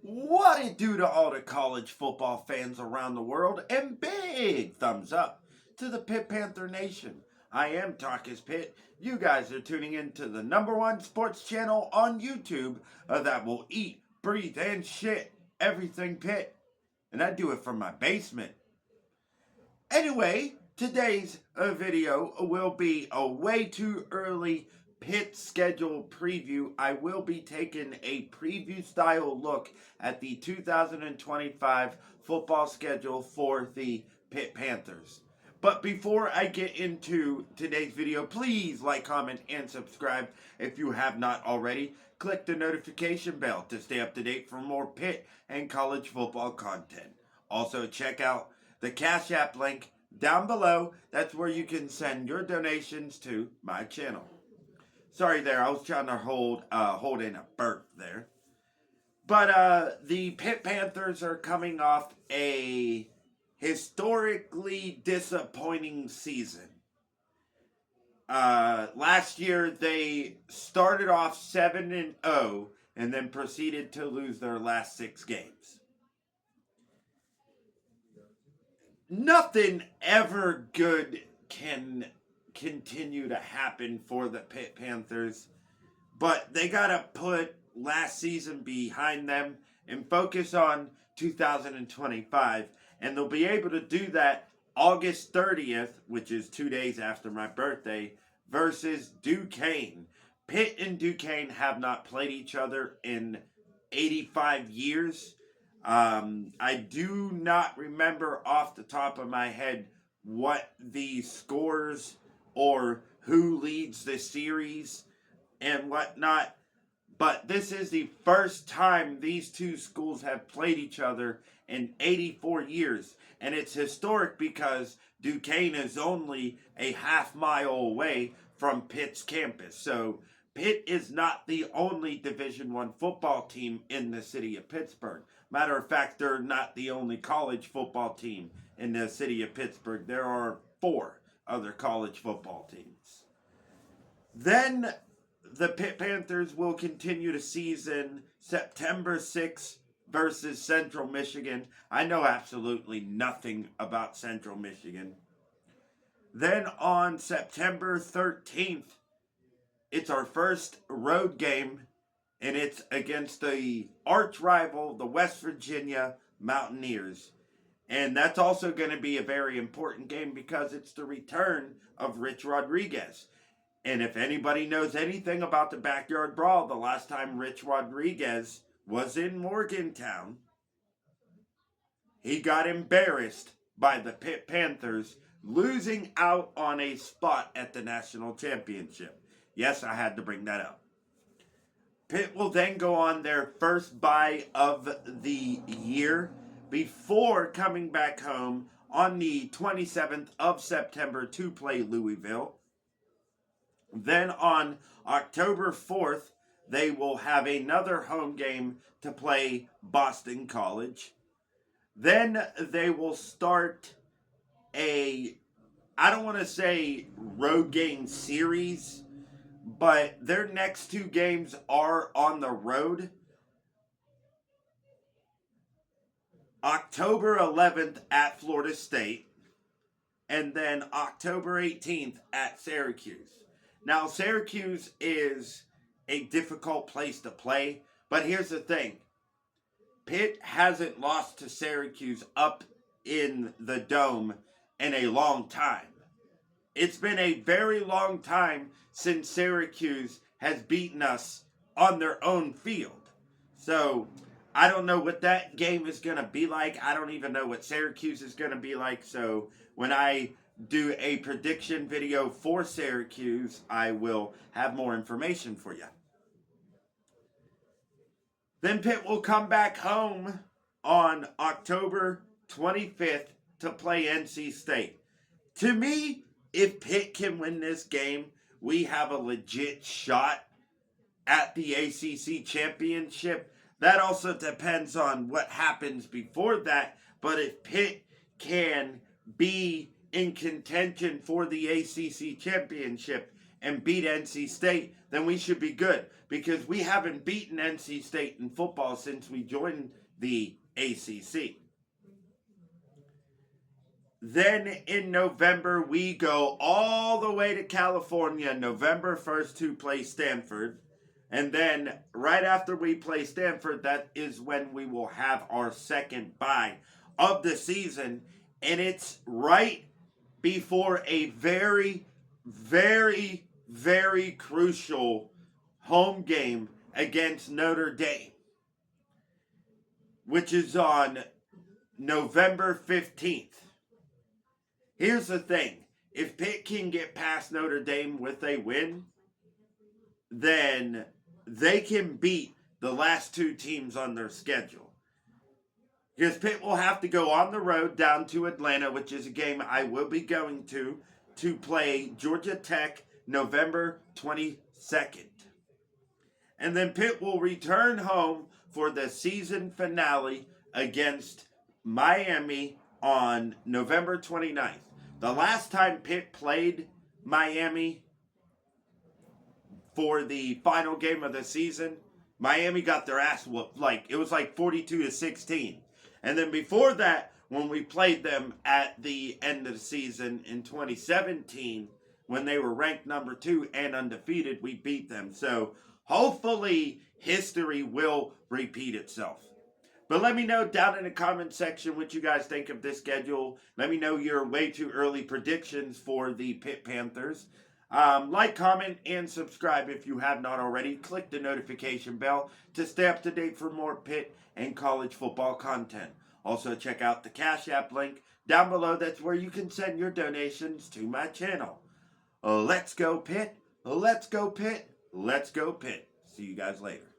What it do to all the college football fans around the world, and big thumbs up to the Pitt Panther Nation. I am TALK-IS-PITT. You guys are tuning in to the #1 sports channel on YouTube that will eat, breathe, and shit everything Pitt. And I do it from my basement. Anyway, today's video will be a way too early Pitt schedule preview. I will be taking a preview style look at the 2025 football schedule for the Pitt Panthers. But before I get into today's video, please like, comment, and subscribe if you have not already. Click the notification bell to stay up to date for more Pitt and college football content. Also, check out the Cash App link down below. That's where you can send your donations to my channel. Sorry there, I was trying to hold in a burp there. But the Pitt Panthers are coming off a historically disappointing season. Last year they started off 7-0 and then proceeded to lose their last 6 games. Nothing ever good can continue to happen for the Pitt Panthers, but they gotta put last season behind them and focus on 2025, and they'll be able to do that August 30th, which is 2 days after my birthday, versus Duquesne. Pitt and Duquesne have not played each other in 85 years. I do not remember off the top of my head what the scores or who leads the series and whatnot, but this is the first time these two schools have played each other in 84 years, and it's historic because Duquesne is only a half-mile away from Pitt's campus. So Pitt is not the only Division I football team in the city of Pittsburgh. Matter of fact, they're not the only college football team in the city of Pittsburgh. There are 4 other college football teams. Then the Pitt Panthers will continue the season September 6th versus Central Michigan. I know absolutely nothing about Central Michigan. Then on September 13th, it's our first road game, and it's against the arch rival, the West Virginia Mountaineers. And that's also going to be a very important game because it's the return of Rich Rodriguez. And if anybody knows anything about the backyard brawl, the last time Rich Rodriguez was in Morgantown, he got embarrassed by the Pitt Panthers, losing out on a spot at the national championship. Yes, I had to bring that up. Pitt will then go on their first bye of the year before coming back home on the 27th of September to play Louisville. Then on October 4th, they will have another home game to play Boston College. Then they will start I don't want to say road game series, but their next 2 games are on the road. October 11th at Florida State, and then October 18th at Syracuse. Now, Syracuse is a difficult place to play, but here's the thing. Pitt hasn't lost to Syracuse up in the Dome in a long time. It's been a very long time since Syracuse has beaten us on their own field. So I don't know what that game is going to be like. I don't even know what Syracuse is going to be like. So when I do a prediction video for Syracuse, I will have more information for you. Then Pitt will come back home on October 25th to play NC State. To me, if Pitt can win this game, we have a legit shot at the ACC championship. That also depends on what happens before that. But if Pitt can be in contention for the ACC championship and beat NC State, then we should be good, because we haven't beaten NC State in football since we joined the ACC. Then in November, we go all the way to California, November 1st, to play Stanford. And then right after we play Stanford, that is when we will have our second bye of the season. And it's right before a very, very, very crucial home game against Notre Dame, which is on November 15th. Here's the thing. If Pitt can get past Notre Dame with a win, then they can beat the last two teams on their schedule. Because Pitt will have to go on the road down to Atlanta, which is a game I will be going to play Georgia Tech November 22nd. And then Pitt will return home for the season finale against Miami on November 29th. The last time Pitt played Miami for the final game of the season, Miami got their ass whooped. It was like 42-16. And then before that, when we played them at the end of the season in 2017, when they were ranked number 2 and undefeated, we beat them. So hopefully history will repeat itself. But let me know down in the comment section what you guys think of this schedule. Let me know your way too early predictions for the Pitt Panthers. Like, comment, and subscribe if you have not already. Click the notification bell to stay up to date for more Pitt and college football content. Also, check out the Cash App link down below. That's where you can send your donations to my channel. Let's go Pitt. Let's go Pitt. Let's go Pitt. See you guys later.